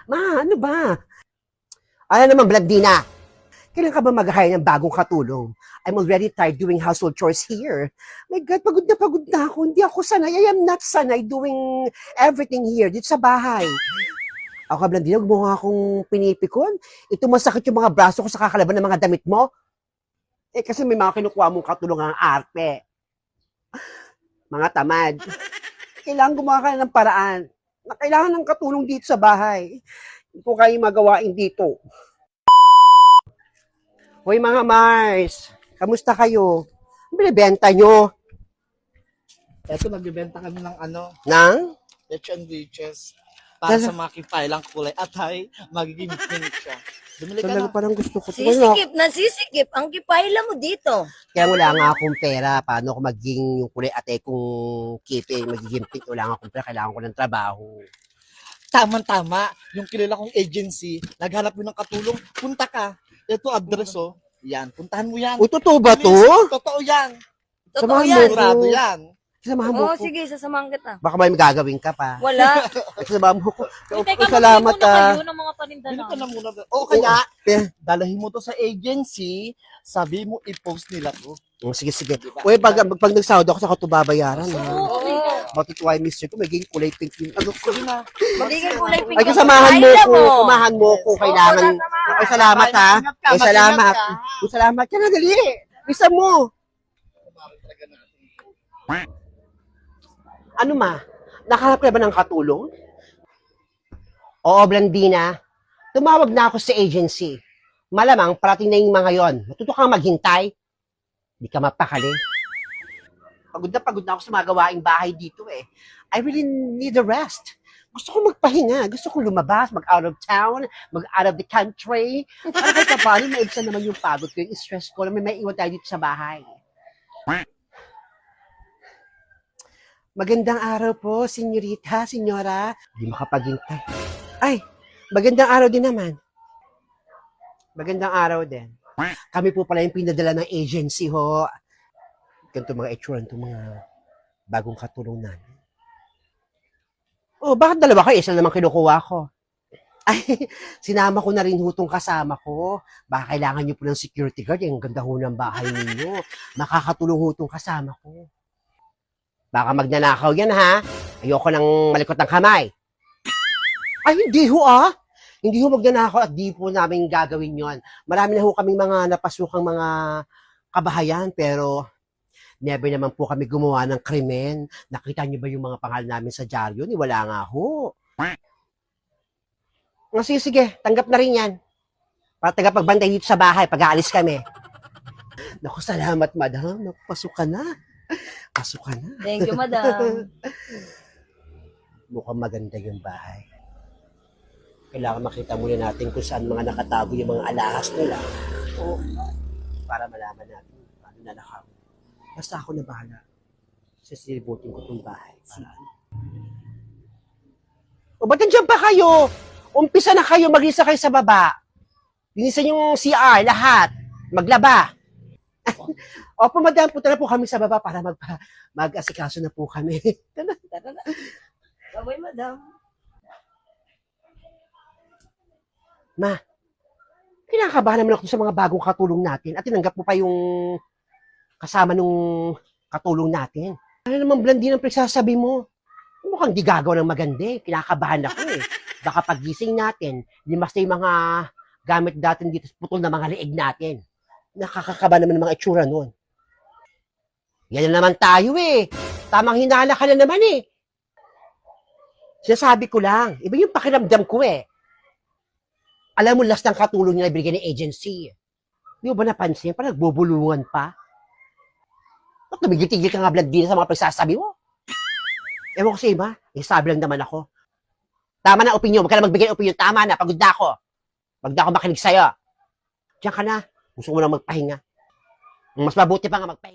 Ma, ano ba? Ano naman, Blandina? Kailan ka ba mag-hire ng bagong katulong? I'm already tired doing household chores here. My God, pagod na ako. Hindi ako sanay. I am not sanay doing everything here dito sa bahay. Ako ka, Blandina, huwag mo nga akong pinipikon. Ito masakit yung mga braso ko sa kakalaban ng mga damit mo. Eh, kasi may mga kinukuha mong katulong ang arte. Mga tamad. Kailangan gumawa ka ng paraan na kailangan ng katulong dito sa bahay. Hindi ko kayo magawain dito. Hoy mga Mars, kamusta kayo? Ang binibenta nyo? Eto, nagbibenta kami ng Nang? lechon leches. Para sa makipailang kulay at ay magiging pink siya. Bumili ka Talaga na. parang gusto ko. Nasisikip ang kipaila mo dito. Kaya wala nga akong pera. Paano ko maging yung kulay ate kung kipi, magiging pink. Wala nga akong pera. Kailangan ko ng trabaho. Tama-tama. Yung kilala kong agency, naghanap mo ng katulong, punta ka. Ito address oh. Yan, puntahan mo yan. O, totoo ba to? Please, totoo yan. Totoo Samahan mo yan. ko. Sigurado yan. Samahan mo Oo, ko. sige, sasamahan kita. Baka may magagawin ka pa. Wala. Samahan mo ko. Teka, Salamat muna ah. kayo ng mga paninda Bili ka na. na muna. O kaya, Eh, dalahin mo to sa agency, sabi mo i-post nila to. sige. Uy, pag nagsahod ako, saka ito babayaran. Ha? Oo, Oo. Matutuwa yung mister ko, magiging kulay pink yung ano ko. Sige na. Magiging kulay pink. Ay, ang kasamahan mo kipaila ko. Kumahan mo ko. Kailangan. sasamahan. Ay, salamat ha. Mag-ingat ka, Ay, salamat. mag-ingat ka. Ay, salamat ka na, dali. Bisa mo. Ano ma? Nakahanap ka ba ng katulong? Oo, Blandina. Tumawag na ako sa agency. Malamang, parating na yung mga yon. Matuto kang maghintay. Di ka mapakali. Pagod na ako sa mga gawaing bahay dito eh. I really need a rest. Gusto ko magpahinga. Gusto ko lumabas, mag-out of town, mag-out of the country. Para kahit paano, maibsan naman yung pagod ko, yung stress ko, na may maiwan tayo dito sa bahay. Magandang araw po, senyorita, senyora. Di makapaghintay. Ay, magandang araw din naman. Magandang araw din. Kami po pala yung pinadala ng agency ho. Ganito mga itsura nito mga bagong katulong namin. Oh, bakit dalawa kayo? Isa naman kinukuha ko. Ay, sinama ko na rin hutong kasama ko. Baka kailangan niyo po ng security guard. Yung ganda ho ng bahay ninyo. Makakatulong hutong kasama ko. Baka magnanakaw yan, ha? Ayoko ng malikot ng kamay. Ay, hindi ho, ah. Hindi ho magnanakaw at di po namin gagawin yon. Marami na ho kaming mga napasukang mga kabahayan, pero never naman po kami gumawa ng krimen. Nakita niyo ba yung mga pangalan namin sa dyaryo? Ni wala nga ho. Sige, tanggap na rin yan. Para tagapagbantay dito sa bahay pag aalis kami. Naku, salamat, madam. Naku, pasok ka na. Pasok ka na. Thank you, madam. Mukhang maganda yung bahay. Kailangan makita muna natin kung saan mga nakatago yung mga alahas nila. O, para malaman natin paano nanakaw. Basta ako na bahala. Sisilibutin ko itong bahay. O, ba't nandiyan pa kayo? Umpisa na kayo, mag-isa kayo sa baba. Linisan yung CR, lahat. Maglaba. Opo, madam, punta na po kami sa baba para mag-asikaso na po kami. Tara na. Bye-bye, madam. Ma, kinakabahan naman ako sa mga bagong katulong natin at tinanggap mo pa yung kasama nung katulong natin. Ano naman Blandina ang pagsasabi mo? Mukhang di gagawa ng maganda eh. Kinakabahan ako eh. Baka pagising natin, limas na yung mga gamit natin dito, putol na mga leeg natin. Nakakakaba naman ng mga itsura nun. Yan na naman tayo eh. Tamang hinala ka na naman eh. Sinasabi ko lang, iba yung pakiramdam ko eh. Alam mo, last ng katulong nila ibigay ng agency. Di ba napansin? Parang nagbubulungan pa. At tumigil-tigil ka nga Blandina sa mga pagsasabi mo. Ewan ko sa iba, sabi lang naman ako. Tama na opinion, wag ka na magbigay ng opinion. Tama na, pagod na ako. Wag na ako makinig sa'yo. Diyan ka na. Gusto mo lang magpahinga. Mas mabuti pa nga magpahinga.